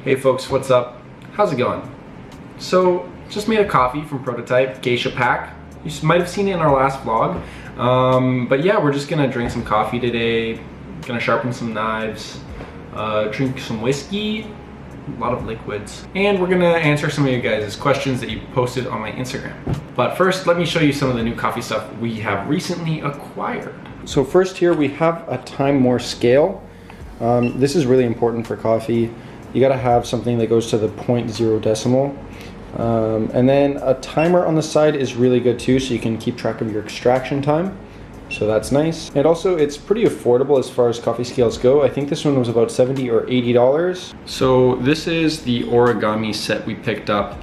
Hey folks, what's up? How's it going? So, just made a coffee from Prototype, Geisha Pack. You might have seen it in our last vlog. But yeah, we're just gonna drink some coffee today, gonna sharpen some knives, drink some whiskey, a lot of liquids, and we're gonna answer some of you guys' questions that you posted on my Instagram. But first, let me show you some of the new coffee stuff we have recently acquired. So first here we have a Time More scale. This is really important for coffee. You gotta have something that goes to the 0.0 decimal. And then a timer on the side is really good too, so you can keep track of your extraction time. So that's nice. And also it's pretty affordable as far as coffee scales go. I think this one was about $70 or $80. So this is the Origami Set we picked up.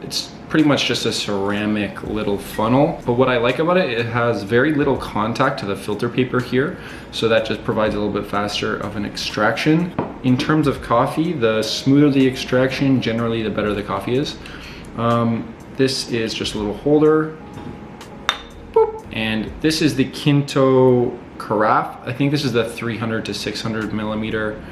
It's pretty much just a ceramic little funnel. But what I like about it, it has very little contact to the filter paper here. So that just provides a little bit faster of an extraction. In terms of coffee, the smoother the extraction, generally the better the coffee is. This is just a little holder. Boop. And this is the Kinto carafe. I think this is the 300 to 600 millimeter.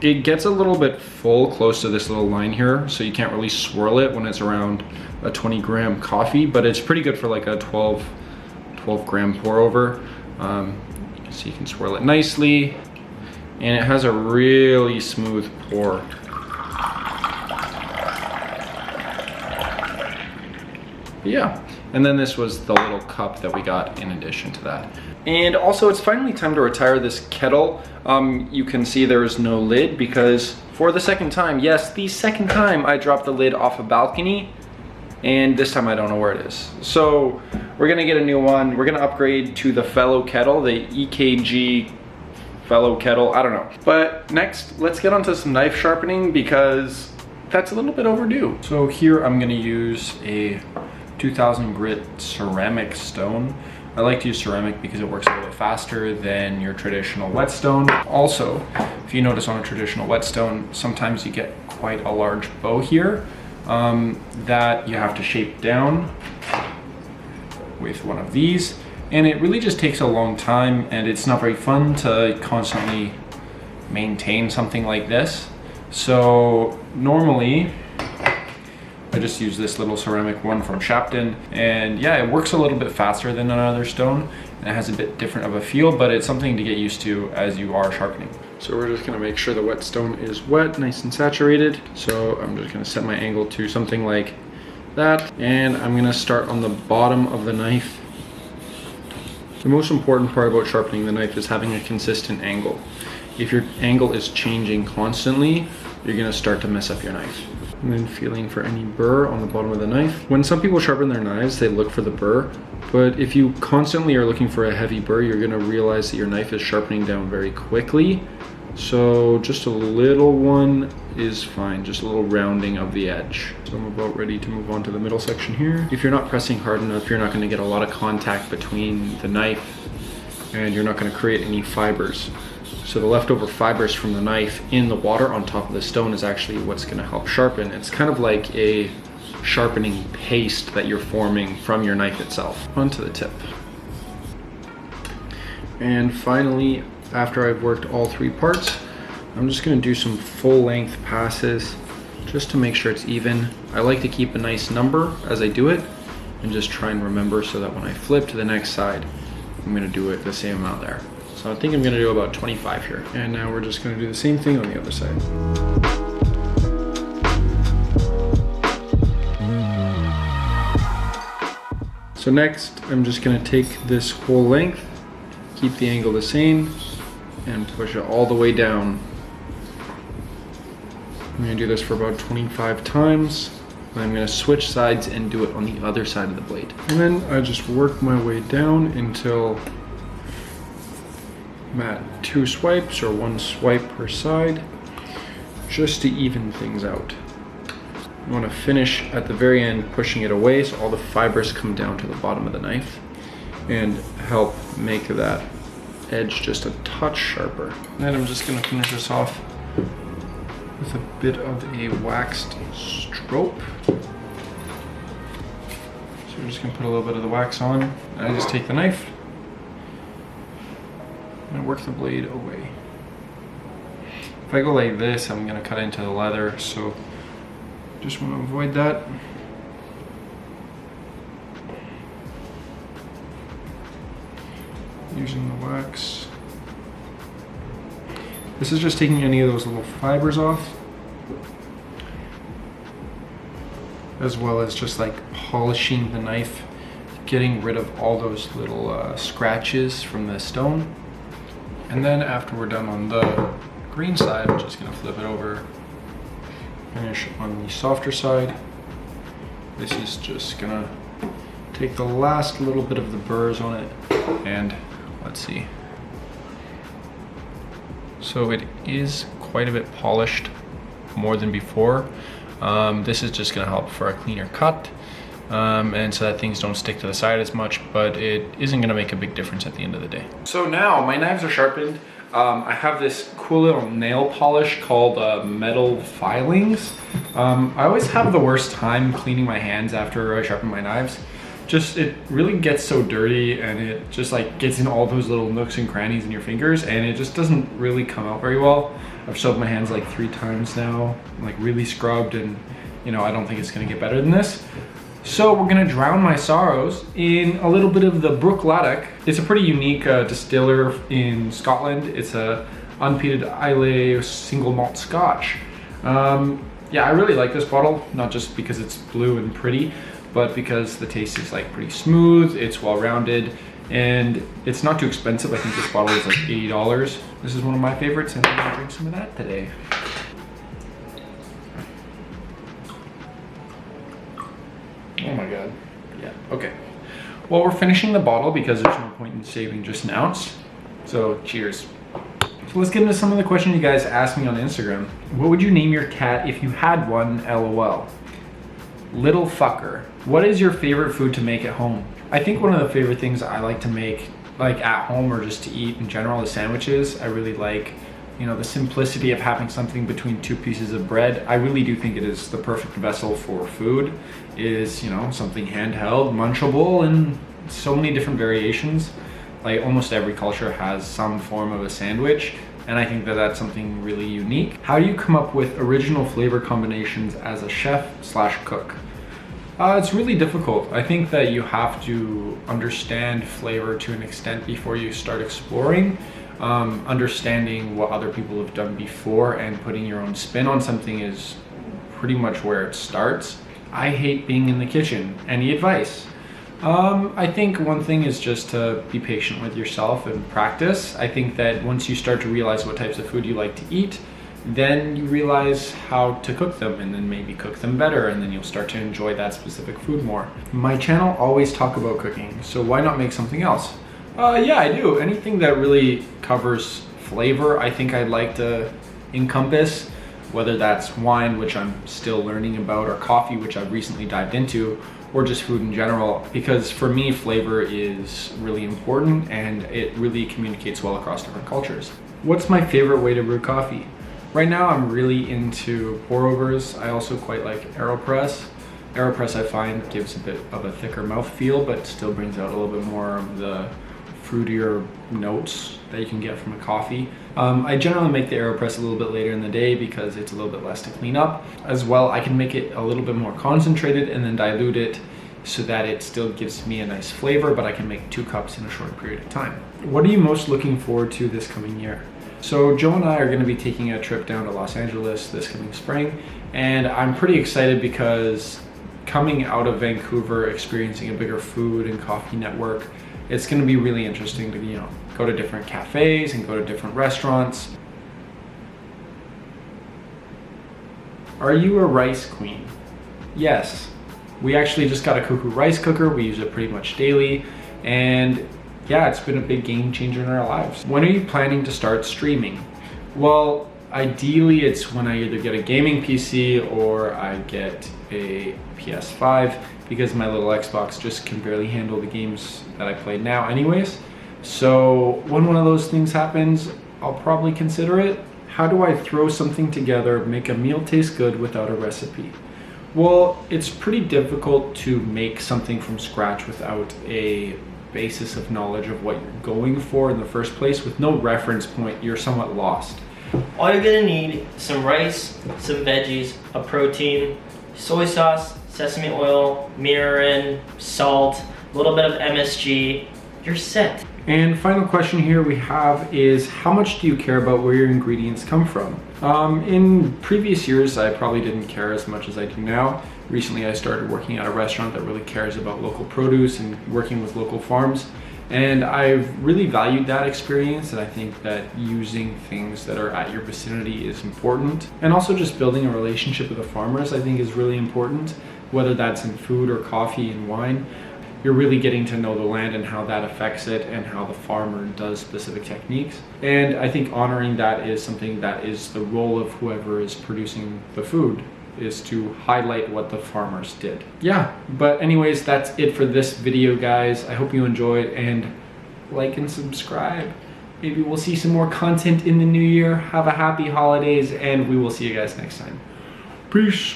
It gets a little bit full close to this little line here, so you can't really swirl it when it's around a 20 gram coffee, but it's pretty good for like a 12 gram pour over. So you can swirl it nicely. And it has a really smooth pour. But yeah, and then this was the little cup that we got in addition to that. And also it's finally time to retire this kettle. You can see there is no lid because for the second time, yes, the second time I dropped the lid off a balcony, and this time I don't know where it is. So we're gonna get a new one. We're gonna upgrade to the Fellow kettle, the EKG Fellow kettle, I don't know. But next, let's get onto some knife sharpening because that's a little bit overdue. So here I'm gonna use a 2000 grit ceramic stone. I like to use ceramic because it works a little bit faster than your traditional whetstone. Also, if you notice on a traditional whetstone, sometimes you get quite a large bow here that you have to shape down with one of these. And it really just takes a long time, and it's not very fun to constantly maintain something like this. So normally I just use this little ceramic one from Sharpening, and yeah, it works a little bit faster than another stone, and it has a bit different of a feel, but it's something to get used to as you are sharpening. So we're just gonna make sure the whetstone is wet, nice and saturated. So I'm just gonna set my angle to something like that, and I'm gonna start on the bottom of the knife. The most important part about sharpening the knife is having a consistent angle. If your angle is changing constantly, you're gonna start to mess up your knife. And then feeling for any burr on the bottom of the knife. When some people sharpen their knives, they look for the burr, but if you constantly are looking for a heavy burr, you're gonna realize that your knife is sharpening down very quickly. So just a little one is fine, just a little rounding of the edge. So I'm about ready to move on to the middle section here. If you're not pressing hard enough, you're not gonna get a lot of contact between the knife, and you're not gonna create any fibers. So the leftover fibers from the knife in the water on top of the stone is actually what's gonna help sharpen. It's kind of like a sharpening paste that you're forming from your knife itself. Onto the tip. And finally, after I've worked all three parts, I'm just gonna do some full length passes just to make sure it's even. I like to keep a nice number as I do it and just try and remember so that when I flip to the next side, I'm gonna do it the same amount there. So I think I'm gonna do about 25 here. And now we're just gonna do the same thing on the other side. So next, I'm just gonna take this whole length, keep the angle the same, and push it all the way down. I'm gonna do this for about 25 times. And I'm gonna switch sides and do it on the other side of the blade. And then I just work my way down until I'm at 2 swipes or 1 swipe per side, just to even things out. You wanna finish at the very end pushing it away so all the fibers come down to the bottom of the knife and help make that edge just a touch sharper. And then I'm just gonna finish this off with a bit of a waxed strobe. So I'm just gonna put a little bit of the wax on, and I just take the knife and work the blade away. If I go like this, I'm gonna cut into the leather, so just want to avoid that. Using the wax. This is just taking any of those little fibers off, as well as just like polishing the knife, getting rid of all those little scratches from the stone. And then after we're done on the green side, I'm just gonna flip it over, finish on the softer side. This is just gonna take the last little bit of the burrs on it, and let's see. So it is quite a bit polished, more than before. This is just gonna help for a cleaner cut, and so that things don't stick to the side as much, but it isn't gonna make a big difference at the end of the day. So now my knives are sharpened. I have this cool little nail polish called metal filings. I always have the worst time cleaning my hands after I sharpen my knives. Just, it really gets so dirty, and it just like gets in all those little nooks and crannies in your fingers, and it just doesn't really come out very well. I've soaped my hands like 3 times now, like really scrubbed, and you know, I don't think it's gonna get better than this. So we're gonna drown my sorrows in a little bit of the Brew. It's a pretty unique distiller in Scotland. It's a unpeated Islay single malt Scotch. Yeah, I really like this bottle, not just because it's blue and pretty, but because the taste is like pretty smooth, it's well-rounded, and it's not too expensive. I think this bottle is like $80. This is one of my favorites, and I'm gonna drink some of that today. Oh my God, yeah, okay. Well, we're finishing the bottle because there's no point in saving just an ounce. So cheers. So let's get into some of the questions you guys asked me on Instagram. What would you name your cat if you had one, LOL? Little fucker. What is your favorite food to make at home? I think one of the favorite things I like to make, like at home or just to eat in general, is sandwiches. I really like, you know, the simplicity of having something between 2 pieces of bread. I really do think it is the perfect vessel for food. It is, you know, something handheld, munchable, and so many different variations. Like almost every culture has some form of a sandwich, and I think that that's something really unique. How do you come up with original flavor combinations as a chef/cook? It's really difficult. I think that you have to understand flavor to an extent before you start exploring. Understanding what other people have done before and putting your own spin on something is pretty much where it starts. I hate being in the kitchen. Any advice? I think one thing is just to be patient with yourself and practice. I think that once you start to realize what types of food you like to eat, then you realize how to cook them, and then maybe cook them better, and then you'll start to enjoy that specific food more. My channel always talk about cooking, so why not make something else? Yeah, I do. Anything that really covers flavor, I think I'd like to encompass, whether that's wine, which I'm still learning about, or coffee, which I've recently dived into, or just food in general, because for me, flavor is really important, and it really communicates well across different cultures. What's my favorite way to brew coffee? Right now, I'm really into pour-overs. I also quite like AeroPress. AeroPress, I find, gives a bit of a thicker mouthfeel, but still brings out a little bit more of the fruitier notes that you can get from a coffee. I generally make the AeroPress a little bit later in the day because it's a little bit less to clean up. As well, I can make it a little bit more concentrated and then dilute it so that it still gives me a nice flavor, but I can make 2 cups in a short period of time. What are you most looking forward to this coming year? So Joe and I are going to be taking a trip down to Los Angeles this coming spring, and I'm pretty excited because coming out of Vancouver, experiencing a bigger food and coffee network, it's going to be really interesting to, you know, go to different cafes and go to different restaurants. Are you a rice queen? Yes. We actually just got a Cuckoo rice cooker. We use it pretty much daily, and yeah, it's been a big game changer in our lives. When are you planning to start streaming? Well, ideally it's when I either get a gaming PC or I get a PS5, because my little Xbox just can barely handle the games that I play now anyways. So when one of those things happens, I'll probably consider it. How do I throw something together, make a meal taste good without a recipe? Well, it's pretty difficult to make something from scratch without a basis of knowledge of what you're going for in the first place. With no reference point, you're somewhat lost. All you're gonna need is some rice, some veggies, a protein, soy sauce, sesame oil, mirin, salt, a little bit of MSG. You're set. And final question here we have is, how much do you care about where your ingredients come from? In previous years, I probably didn't care as much as I do now. Recently, I started working at a restaurant that really cares about local produce and working with local farms. And I've really valued that experience, and I think that using things that are at your vicinity is important. And also just building a relationship with the farmers, I think, is really important, whether that's in food or coffee and wine. You're really getting to know the land and how that affects it and how the farmer does specific techniques. And I think honoring that is something that is the role of whoever is producing the food, is to highlight what the farmers did. Yeah, but anyways, that's it for this video, guys. I hope you enjoyed, and like and subscribe. Maybe we'll see some more content in the new year. Have a happy holidays, and we will see you guys next time. Peace.